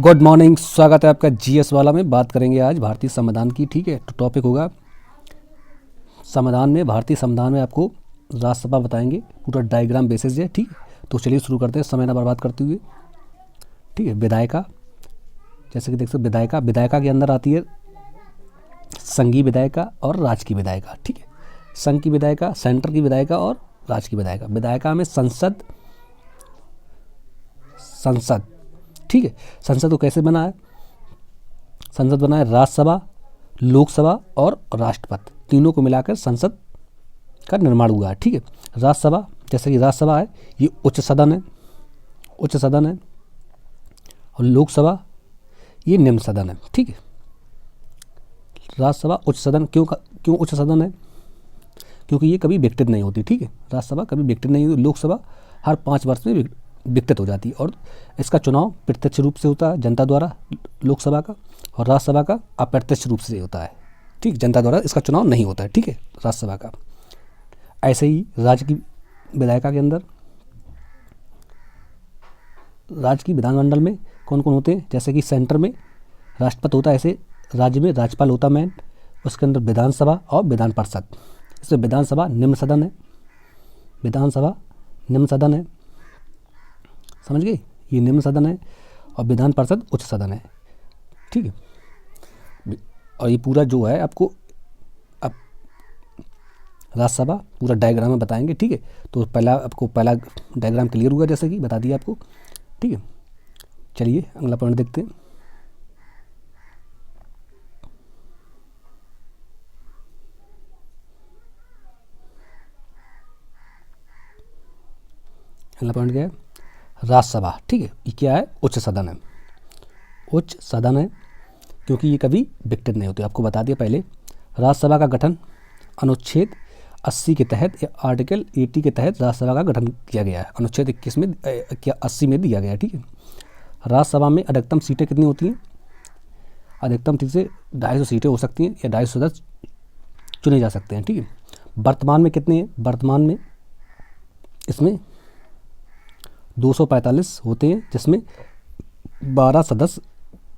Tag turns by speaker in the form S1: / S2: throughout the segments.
S1: Good morning, स्वागत है आपका जीएस वाला में। बात करेंगे आज भारतीय संविधान की। ठीक है, तो टॉपिक होगा संविधान में, भारतीय संविधान में आपको राज्यसभा बताएंगे, पूरा डायग्राम बेसिस है। ठीक है, तो चलिए शुरू करते हैं समय ना बर्बाद करते हुए। ठीक है, विधायिका, जैसे कि देख सकते विधायिका, विधायिका के अंदर आती है संघीय विधायिका और राज्य की विधायिका। ठीक है, संघ की विधायिका, सेंटर की विधायिका और राज्य की विधायिका। विधायिका में संसद, संसद ठीक है, संसद को कैसे बना है? संसद बना है राज्यसभा, लोकसभा और राष्ट्रपति, तीनों को मिलाकर संसद का निर्माण हुआ है। ठीक है, राज्यसभा, जैसे कि राज्यसभा है ये उच्च सदन है, उच्च सदन है, और लोकसभा ये निम्न सदन है। ठीक है, राज्यसभा उच्च सदन क्यों उच्च सदन है? क्योंकि ये कभी विघटित नहीं होती। ठीक है, राज्यसभा कभी विघटित नहीं होती। लोकसभा हर 5 वर्ष में विघटित हो जाती है, और इसका चुनाव प्रत्यक्ष रूप से होता है जनता द्वारा लोकसभा का, और राज्यसभा का अप्रत्यक्ष रूप से होता है। ठीक, जनता द्वारा इसका चुनाव नहीं होता है। ठीक है, राज्यसभा का। ऐसे ही राज्य की विधायिका के अंदर, राज्य की विधानमंडल में कौन कौन होते हैं? जैसे कि सेंटर में राष्ट्रपति होता है, ऐसे राज्य में राज्यपाल होता मैन, उसके अंदर विधानसभा और विधान परिषद। इसमें विधानसभा निम्न सदन है, विधानसभा निम्न सदन है, समझ गए? ये निम्न सदन है, और विधान परिषद उच्च सदन है। ठीक है, और ये पूरा जो है आपको अब राज्यसभा पूरा डायग्राम में बताएंगे। ठीक है, तो पहला डायग्राम क्लियर हुआ, जैसे कि बता दिया आपको। ठीक है, चलिए अगला पॉइंट देखते हैं। अगला पॉइंट क्या है? राज्यसभा। ठीक है, ये क्या है? उच्च सदन है, उच्च सदन है, क्योंकि ये कभी विघटित नहीं होते। आपको बता दिया पहले। राज्यसभा का गठन अनुच्छेद 80 के तहत या आर्टिकल 80 के तहत राज्यसभा का गठन किया गया है। अनुच्छेद 21 में 80 में दिया गया है। ठीक है, राज्यसभा में अधिकतम सीटें कितनी होती हैं? अधिकतम 3 से 250 सीटें हो सकती हैं, या 250 सदस्य चुने जा सकते हैं। ठीक है, वर्तमान में कितने हैं? वर्तमान में इसमें 245 होते हैं, जिसमें 12 सदस्य,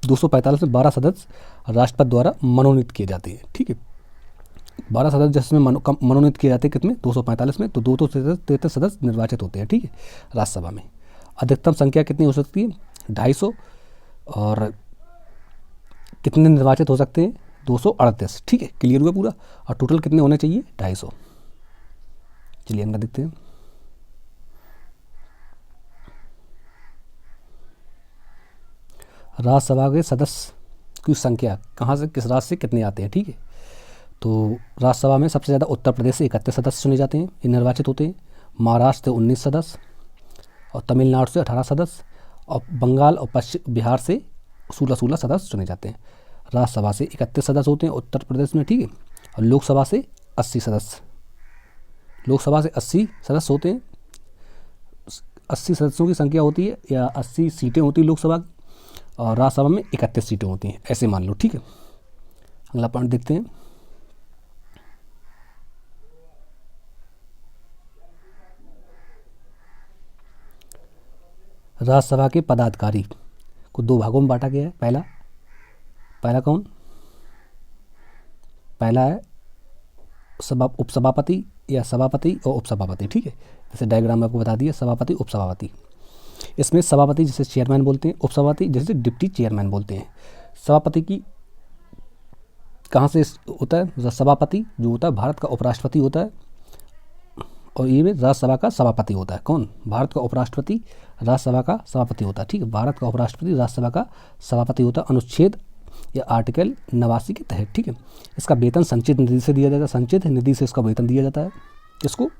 S1: 245 में 12 सदस्य राष्ट्रपति द्वारा मनोनीत किए जाते हैं। ठीक है, 12 सदस्य जिसमें मनोनीत किए जाते हैं, कितने? 245 में, तो 233 सदस्य निर्वाचित होते हैं। ठीक है, राज्यसभा में अधिकतम संख्या कितनी हो सकती है? 250, और कितने निर्वाचित हो सकते हैं? 238। ठीक है, क्लियर हुआ पूरा। और टोटल कितने होने चाहिए? 250। चलिए अंदर देखते हैं। राज्यसभा के सदस्य की संख्या कहाँ से, किस राज्य से कितने आते हैं? ठीक है, तो राज्यसभा में सबसे ज़्यादा उत्तर प्रदेश से 31 सदस्य चुने जाते हैं, ये निर्वाचित होते हैं। महाराष्ट्र से 19 सदस्य, और तमिलनाडु से 18 सदस्य, और बंगाल और पश्चिम बिहार से 16 सदस्य चुने जाते हैं। राज्यसभा से 31 सदस्य होते हैं उत्तर प्रदेश में। ठीक है, और लोकसभा से 80 सदस्य, लोकसभा से 80 सदस्य होते हैं। 80 सदस्यों की संख्या होती है, या 80 सीटें होती है लोकसभा की, और राज्यसभा में 31 सीटें होती हैं, ऐसे मान लो। ठीक है, अगला पॉइंट देखते हैं। राज्यसभा के पदाधिकारी को 2 भागों में बांटा गया है। पहला कौन? पहला है उपसभापति, या सभापति और उपसभापति। ठीक है, जैसे डायग्राम में आपको बता दिया, सभापति उपसभापति। इसमें सभापति जिसे चेयरमैन बोलते हैं, उपसभापति जिसे डिप्टी चेयरमैन बोलते हैं। सभापति की कहाँ से होता है? सभापति जो होता है भारत का उपराष्ट्रपति होता है, और ये भी राज्यसभा का सभापति होता है। कौन? भारत का उपराष्ट्रपति राज्यसभा का सभापति होता है। ठीक है, भारत का उपराष्ट्रपति राज्यसभा का सभापति होता है, अनुच्छेद या आर्टिकल 89 के तहत। ठीक है, इसका वेतन संचित निधि से दिया जाता है, संचित निधि से इसका वेतन दिया जाता है। इसको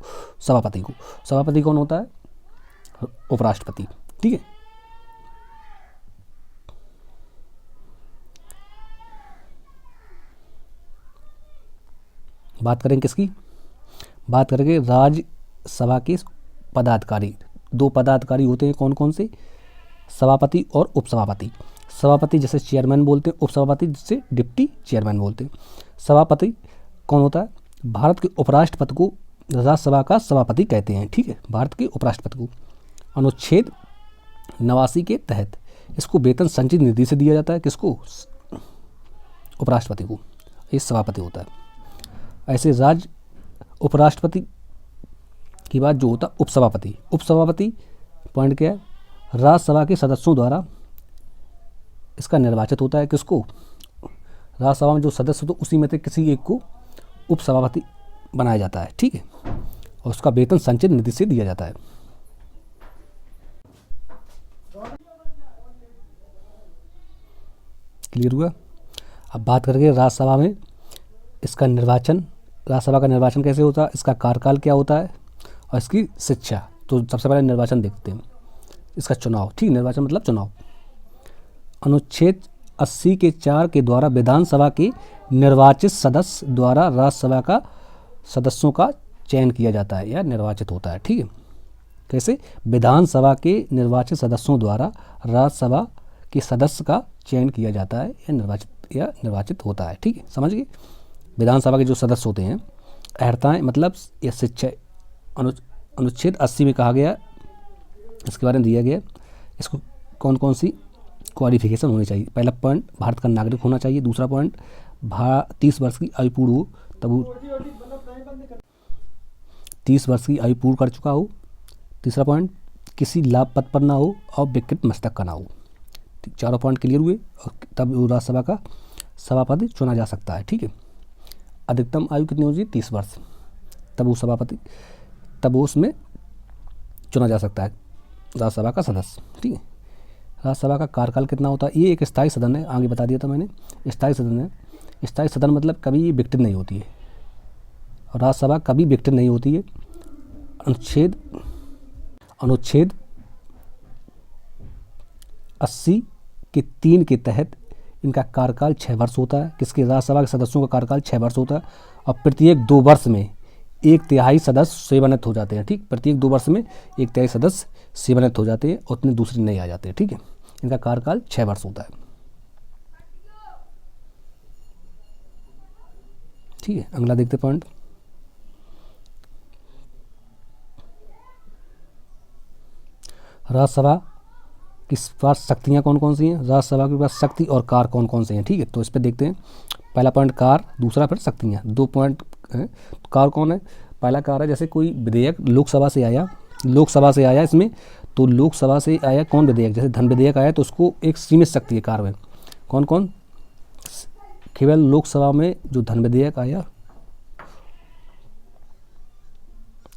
S1: सभापति को। सभापति कौन होता है? उपराष्ट्रपति। ठीक है, बात करें किसकी? बात करेंगे राज्यसभा के पदाधिकारी। 2 पदाधिकारी होते हैं, कौन कौन से? सभापति और उपसभापति। सभापति जिसे चेयरमैन बोलते हैं, उपसभापति जिसे डिप्टी चेयरमैन बोलते हैं। सभापति कौन होता है? भारत के उपराष्ट्रपति को राज्यसभा का सभापति कहते हैं। ठीक है, भारत के उपराष्ट्रपति को। अनुच्छेद 89 के तहत इसको वेतन संचित निधि से दिया जाता है। किसको? उपराष्ट्रपति को। ये सभापति होता है। ऐसे राज्य उपराष्ट्रपति की बात जो होता है उपसभापति। उपसभापति पॉइंट क्या है? राज्यसभा के सदस्यों द्वारा इसका निर्वाचित होता है। किसको? राज्यसभा में जो सदस्य होते उसी में से किसी एक को उपसभापति बनाया जाता है। ठीक है, और उसका वेतन संचित निधि से दिया जाता है। क्लियर हुआ? अब बात करेंगे राज्यसभा में इसका निर्वाचन। राज्यसभा का निर्वाचन कैसे होता है, इसका कार्यकाल क्या होता है और इसकी शिक्षा। तो सबसे पहले निर्वाचन देखते हैं, इसका चुनाव। ठीक, निर्वाचन मतलब चुनाव। अनुच्छेद 80 के 4 के द्वारा विधानसभा के निर्वाचित सदस्य द्वारा राज्यसभा का सदस्यों का चयन किया जाता है या निर्वाचित होता है। ठीक है, कैसे? विधानसभा के निर्वाचित सदस्यों द्वारा राज्यसभा के सदस्य का चयन किया जाता है या निर्वाचित होता है। ठीक है, समझ गए? विधानसभा के जो सदस्य होते हैं, अर्हताएँ मतलब ये शिक्षा अनुच्छेद 80 में कहा गया, इसके बारे में दिया गया इसको कौन कौन सी क्वालिफिकेशन होनी चाहिए। पहला पॉइंट, भारत का नागरिक होना चाहिए। दूसरा पॉइंट, 30 वर्ष की आयु पूर्ण हो, तब वो 30 वर्ष की आयु पूर्ण कर चुका हो। तीसरा पॉइंट, किसी लाभ पद पर ना हो और विकृत मस्तक का ना हो। चारों पॉइंट क्लियर हुए और तब वो राज्यसभा का सभापति चुना जा सकता है। ठीक है, अधिकतम आयु कितनी होनी चाहिए? 30 वर्ष, तब वो सभापति, तब वो उसमें चुना जा सकता है राज्यसभा का सदस्य। ठीक है, राज्यसभा का कार्यकाल कितना होता है? ये एक स्थायी सदन है, आगे बता दिया था मैंने, स्थायी सदन है। स्थायी सदन मतलब कभी ये विघटित नहीं होती है, और राज्यसभा कभी विघटित नहीं होती है। अनुच्छेद 80 के 3 के तहत इनका कार्यकाल 6 वर्ष होता है। किसके? राज्यसभा के सदस्यों का कार्यकाल 6 वर्ष होता है, और प्रत्येक 2 वर्ष में 1/3 सदस्य सेवानिवृत्त हो जाते हैं। ठीक, प्रत्येक 2 वर्ष में 1/3 सदस्य सेवानिवृत्त हो जाते हैं, उतने दूसरे नहीं आ जाते हैं। ठीक है, इनका कार्यकाल 6 वर्ष होता है। ठीक है, अगला देखते पॉइंट। राज्यसभा के पास शक्तियाँ कौन कौन सी हैं? राज्यसभा के पास शक्ति और कार कौन कौन से हैं? ठीक है, तो इस पर देखते हैं। पहला पॉइंट कार, दूसरा फिर शक्तियाँ। 2 पॉइंट हैं। कार कौन है? पहला कार है, जैसे कोई विधेयक लोकसभा से आया इसमें, तो लोकसभा से आया कौन विधेयक, जैसे धन विधेयक आया तो उसको एक सीमित शक्ति है कार में। कौन कौन? केवल लोकसभा में जो धन विधेयक आया,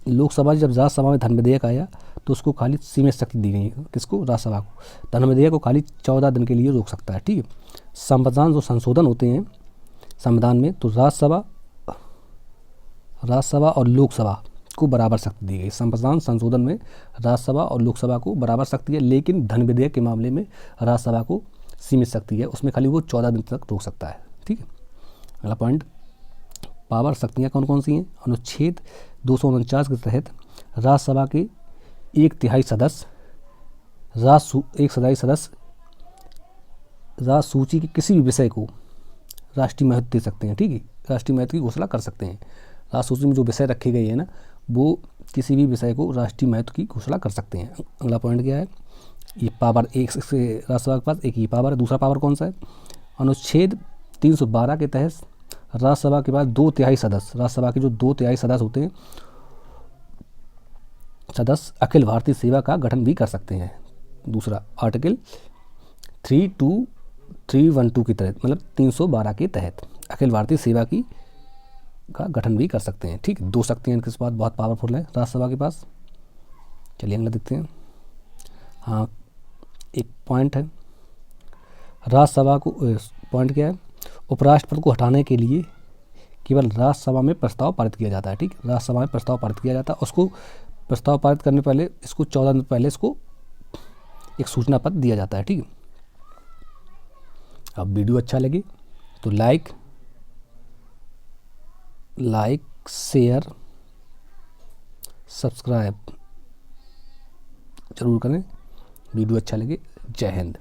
S1: लोकसभा जब राज्यसभा में धन विधेयक आया तो उसको खाली सीमित शक्ति दी गई। किसको? राज्यसभा को। धन विधेयक को खाली 14 दिन के लिए रोक सकता है। ठीक है, संविधान जो संशोधन होते हैं संविधान में, तो राज्यसभा और लोकसभा को बराबर शक्ति दी गई। संविधान संशोधन में राज्यसभा और लोकसभा को बराबर शक्ति है, लेकिन धन विधेयक के मामले में राज्यसभा को सीमित शक्ति है, उसमें खाली वो 14 दिन तक रोक सकता है। ठीक है, अगला पॉइंट, पावर शक्तियाँ कौन कौन सी हैं? अनुच्छेद 249 के तहत राज्यसभा के 1/3 सदस्य राज्य सूची के किसी भी विषय को राष्ट्रीय महत्व दे सकते हैं। ठीक है, राष्ट्रीय महत्व की घोषणा कर सकते हैं। राज्य सूची में जो विषय रखे गए हैं ना, वो किसी भी विषय को राष्ट्रीय महत्व की घोषणा कर सकते हैं। अगला पॉइंट क्या है? ये पावर, एक से राज्यसभा के पास एक ये पावर है। दूसरा पावर कौन सा है? अनुच्छेद 312 के तहत राज्यसभा के पास 2/3 सदस्य, राज्यसभा के जो 2/3 सदस्य होते हैं, सदस्य अखिल भारतीय सेवा का गठन भी कर सकते हैं। दूसरा आर्टिकल 312 के तहत, मतलब 312 के तहत अखिल भारतीय सेवा का गठन भी कर सकते हैं। ठीक, 2 शक्तियाँ इनके पास बहुत पावरफुल है राज्यसभा के पास। चलिए अगला देखते हैं। हाँ, एक पॉइंट है राज्यसभा को, पॉइंट क्या है? उपराष्ट्रपति को हटाने के लिए केवल राज्यसभा में प्रस्ताव पारित किया जाता है। ठीक, राज्यसभा में प्रस्ताव पारित किया जाता है, उसको प्रस्ताव पारित करने पहले इसको 14 दिन पहले इसको एक सूचना पत्र दिया जाता है। ठीक है, अब वीडियो अच्छा लगे तो लाइक शेयर सब्सक्राइब जरूर करें। वीडियो अच्छा लगे। जय हिंद।